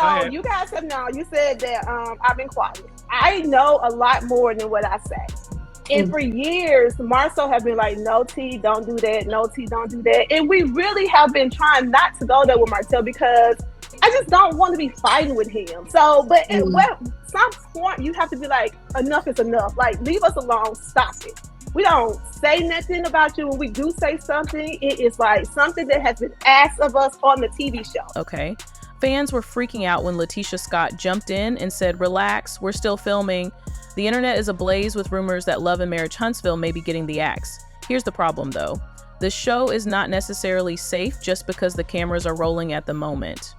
ahead. you guys have known. You said that I've been quiet. I know a lot more than what I say. And for years, Marcel have been like, no, T, don't do that. No, T, don't do that. And we really have been trying not to go there with Marcel because I just don't want to be fighting with him. So, but at some point, you have to be like, enough is enough. Like, leave us alone. Stop it. We don't say nothing about you. When we do say something, it is like something that has been asked of us on the TV show. Okay. Fans were freaking out when Latisha Scott jumped in and said, relax, we're still filming. The internet is ablaze with rumors that Love and Marriage Huntsville may be getting the axe. Here's the problem, though. The show is not necessarily safe just because the cameras are rolling at the moment.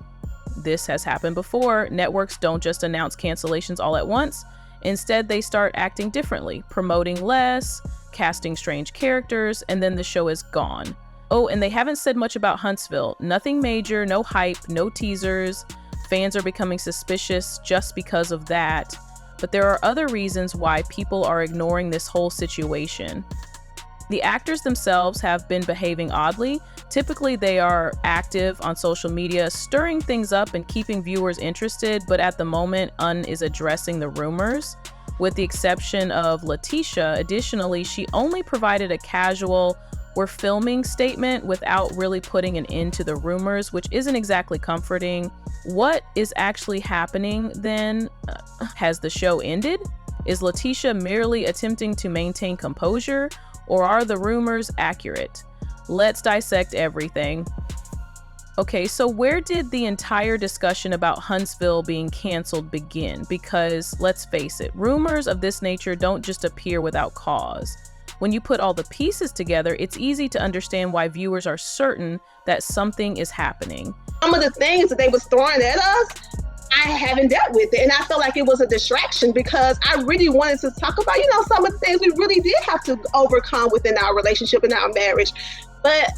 This has happened before. Networks don't just announce cancellations all at once. Instead, they start acting differently, promoting less, casting strange characters, and then the show is gone. Oh, and they haven't said much about Huntsville. Nothing major, no hype, no teasers. Fans are becoming suspicious just because of that. But there are other reasons why people are ignoring this whole situation. The actors themselves have been behaving oddly. Typically, they are active on social media, stirring things up and keeping viewers interested, but at the moment, is addressing the rumors. With the exception of Latisha, additionally, she only provided a casual, "we're filming" statement without really putting an end to the rumors, which isn't exactly comforting. What is actually happening then? Has the show ended? Is Latisha merely attempting to maintain composure, or are the rumors accurate? Let's dissect everything. Okay, so where did the entire discussion about Huntsville being canceled begin? Because let's face it, rumors of this nature don't just appear without cause. When you put all the pieces together, it's easy to understand why viewers are certain that something is happening. Some of the things that they was throwing at us, I haven't dealt with it. And I felt like it was a distraction because I really wanted to talk about, some of the things we really did have to overcome within our relationship and our marriage. But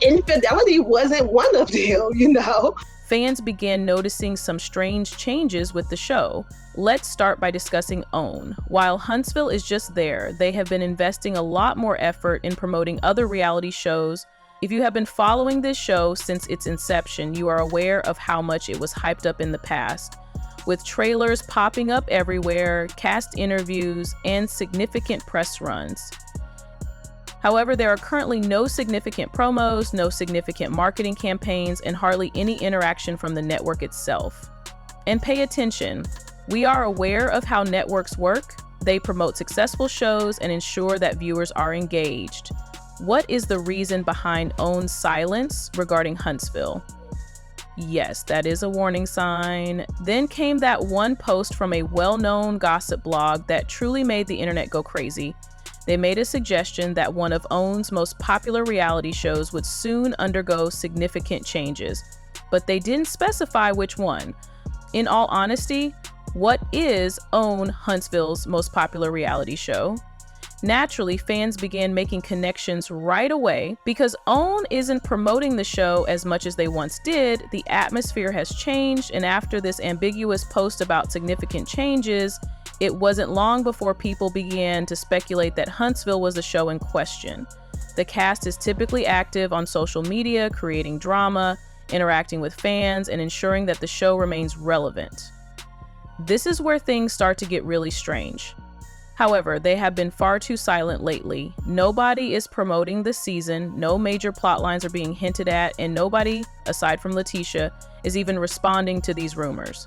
infidelity wasn't one of them, Fans began noticing some strange changes with the show. Let's start by discussing OWN. While Huntsville is just there, they have been investing a lot more effort in promoting other reality shows. If you have been following this show since its inception, you are aware of how much it was hyped up in the past, with trailers popping up everywhere, cast interviews, and significant press runs. However, there are currently no significant promos, no significant marketing campaigns, and hardly any interaction from the network itself. And pay attention, we are aware of how networks work. They promote successful shows and ensure that viewers are engaged. What is the reason behind OWN's silence regarding Huntsville? Yes, that is a warning sign. Then came that one post from a well-known gossip blog that truly made the internet go crazy. They made a suggestion that one of OWN's most popular reality shows would soon undergo significant changes, but they didn't specify which one. In all honesty, what is OWN Huntsville's most popular reality show? Naturally, fans began making connections right away. Because OWN isn't promoting the show as much as they once did, the atmosphere has changed, and after this ambiguous post about significant changes, it wasn't long before people began to speculate that Huntsville was the show in question. The cast is typically active on social media, creating drama, interacting with fans, and ensuring that the show remains relevant. This is where things start to get really strange. However, they have been far too silent lately. Nobody is promoting the season, no major plot lines are being hinted at, and nobody, aside from Latisha, is even responding to these rumors.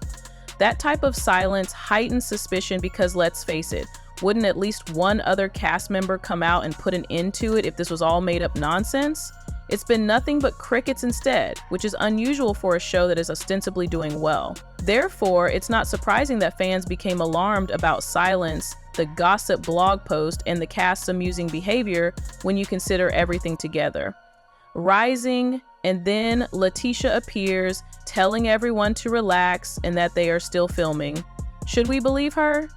That type of silence heightens suspicion because, let's face it, wouldn't at least one other cast member come out and put an end to it if this was all made up nonsense? It's been nothing but crickets instead, which is unusual for a show that is ostensibly doing well. Therefore, it's not surprising that fans became alarmed about silence, the gossip blog post, and the cast's amusing behavior when you consider everything together. Rising, and then Latisha appears, telling everyone to relax and that they are still filming. Should we believe her?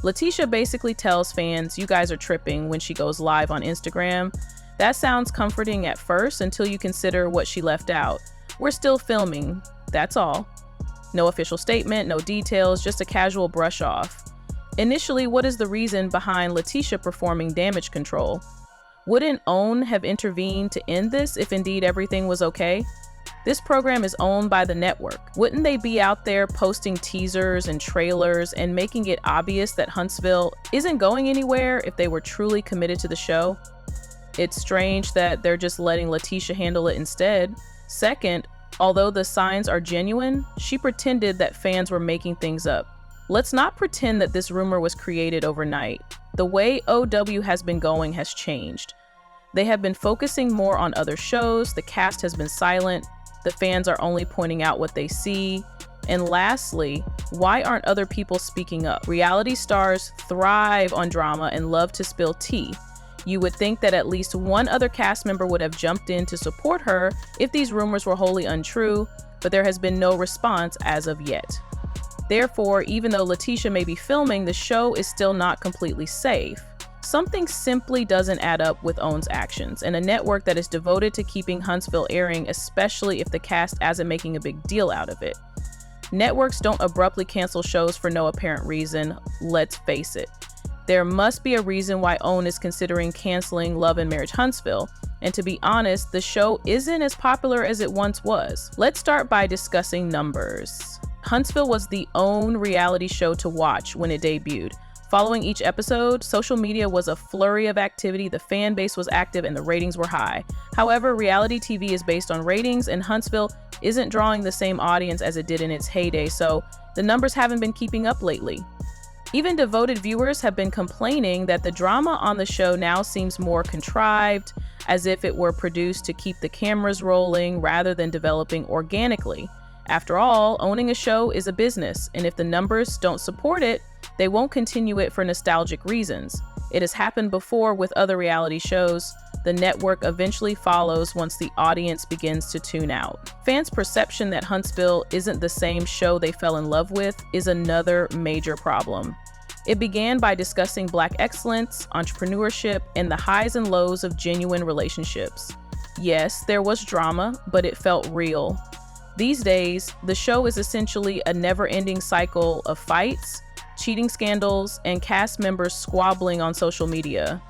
Latisha basically tells fans, "You guys are tripping," when she goes live on Instagram. That sounds comforting at first until you consider what she left out. We're still filming, that's all. No official statement, no details, just a casual brush off. Initially, what is the reason behind Latisha performing damage control? Wouldn't OWN have intervened to end this if indeed everything was okay? This program is owned by the network. Wouldn't they be out there posting teasers and trailers and making it obvious that Huntsville isn't going anywhere if they were truly committed to the show? It's strange that they're just letting Latisha handle it instead. Second, although the signs are genuine, she pretended that fans were making things up. Let's not pretend that this rumor was created overnight. The way OW has been going has changed. They have been focusing more on other shows, the cast has been silent, the fans are only pointing out what they see. And lastly, why aren't other people speaking up? Reality stars thrive on drama and love to spill tea. You would think that at least one other cast member would have jumped in to support her if these rumors were wholly untrue, but there has been no response as of yet. Therefore, even though Latisha may be filming, the show is still not completely safe. Something simply doesn't add up with OWN's actions, and a network that is devoted to keeping Huntsville airing, especially if the cast isn't making a big deal out of it. Networks don't abruptly cancel shows for no apparent reason, let's face it. There must be a reason why OWN is considering canceling Love and Marriage Huntsville, and to be honest, the show isn't as popular as it once was. Let's start by discussing numbers. Huntsville was the OWN reality show to watch when it debuted. Following each episode, social media was a flurry of activity, the fan base was active, and the ratings were high. However, reality TV is based on ratings, and Huntsville isn't drawing the same audience as it did in its heyday, so the numbers haven't been keeping up lately. Even devoted viewers have been complaining that the drama on the show now seems more contrived, as if it were produced to keep the cameras rolling rather than developing organically. After all, owning a show is a business, and if the numbers don't support it, they won't continue it for nostalgic reasons. It has happened before with other reality shows. The network eventually follows once the audience begins to tune out. Fans' perception that Huntsville isn't the same show they fell in love with is another major problem. It began by discussing Black excellence, entrepreneurship, and the highs and lows of genuine relationships. Yes, there was drama, but it felt real. These days, the show is essentially a never-ending cycle of fights, cheating scandals, and cast members squabbling on social media.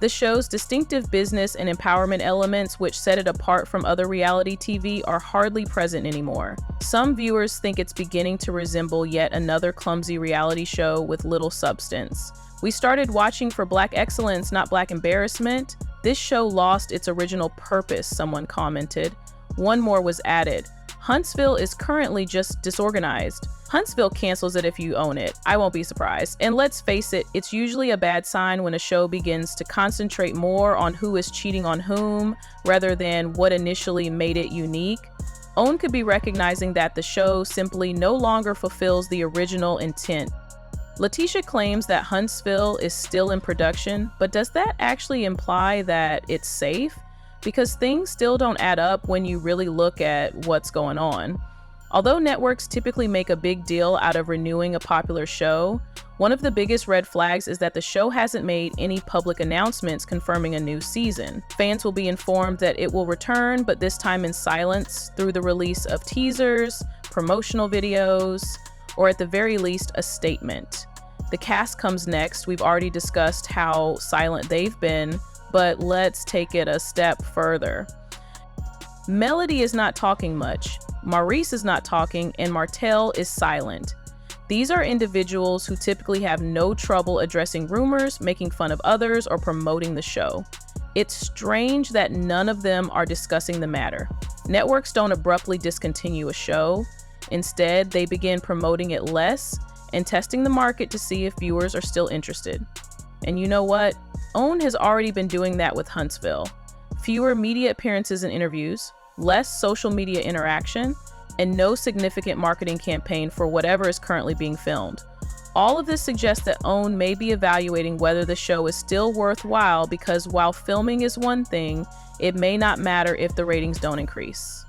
The show's distinctive business and empowerment elements, which set it apart from other reality TV, are hardly present anymore. Some viewers think it's beginning to resemble yet another clumsy reality show with little substance. We started watching for Black excellence, not Black embarrassment. This show lost its original purpose, someone commented. One more was added. Huntsville is currently just disorganized. Huntsville cancels it if you own it. I won't be surprised. And let's face it, it's usually a bad sign when a show begins to concentrate more on who is cheating on whom rather than what initially made it unique. OWN could be recognizing that the show simply no longer fulfills the original intent. Latisha claims that Huntsville is still in production, but does that actually imply that it's safe? Because things still don't add up when you really look at what's going on. Although networks typically make a big deal out of renewing a popular show, one of the biggest red flags is that the show hasn't made any public announcements confirming a new season. Fans will be informed that it will return, but this time in silence through the release of teasers, promotional videos, or at the very least, a statement. The cast comes next. We've already discussed how silent they've been, but let's take it a step further. Melody is not talking much, Maurice is not talking, and Martell is silent. These are individuals who typically have no trouble addressing rumors, making fun of others, or promoting the show. It's strange that none of them are discussing the matter. Networks don't abruptly discontinue a show. Instead, they begin promoting it less and testing the market to see if viewers are still interested. And you know what? OWN has already been doing that with Huntsville. Fewer media appearances and interviews, less social media interaction, and no significant marketing campaign for whatever is currently being filmed. All of this suggests that OWN may be evaluating whether the show is still worthwhile because while filming is one thing, it may not matter if the ratings don't increase.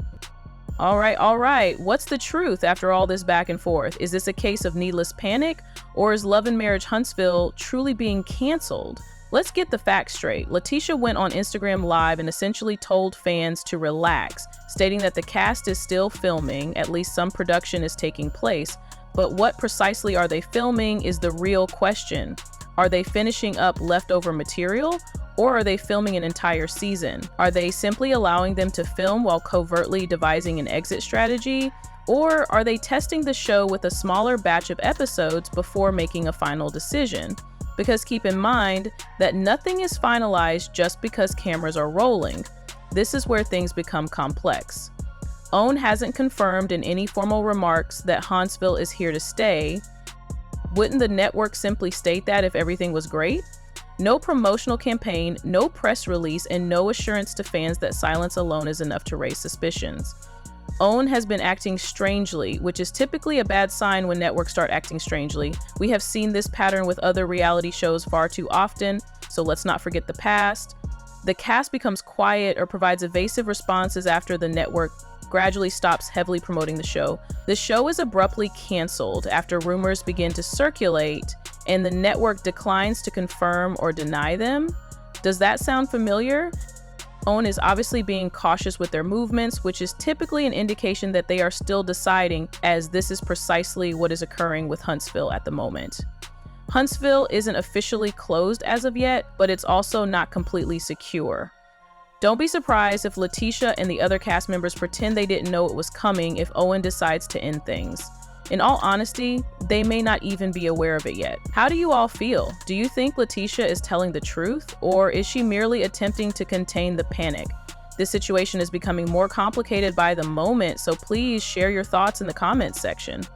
All right. What's the truth after all this back and forth? Is this a case of needless panic, or is Love and Marriage Huntsville truly being canceled? Let's get the facts straight. Latisha went on Instagram Live and essentially told fans to relax, stating that the cast is still filming, at least some production is taking place, but what precisely are they filming is the real question. Are they finishing up leftover material? Or are they filming an entire season? Are they simply allowing them to film while covertly devising an exit strategy? Or are they testing the show with a smaller batch of episodes before making a final decision? Because keep in mind that nothing is finalized just because cameras are rolling. This is where things become complex. OWN hasn't confirmed in any formal remarks that Huntsville is here to stay. Wouldn't the network simply state that if everything was great? No promotional campaign, no press release, and no assurance to fans that silence alone is enough to raise suspicions. OWN has been acting strangely, which is typically a bad sign when networks start acting strangely. We have seen this pattern with other reality shows far too often, so let's not forget the past. The cast becomes quiet or provides evasive responses after the network gradually stops heavily promoting the show. The show is abruptly canceled after rumors begin to circulate and the network declines to confirm or deny them. Does that sound familiar? OWN is obviously being cautious with their movements, which is typically an indication that they are still deciding, as this is precisely what is occurring with Huntsville at the moment. Huntsville isn't officially closed as of yet, but it's also not completely secure. Don't be surprised if Latisha and the other cast members pretend they didn't know it was coming if OWN decides to end things. In all honesty, they may not even be aware of it yet. How do you all feel? Do you think Latisha is telling the truth, or is she merely attempting to contain the panic? This situation is becoming more complicated by the moment, so please share your thoughts in the comments section.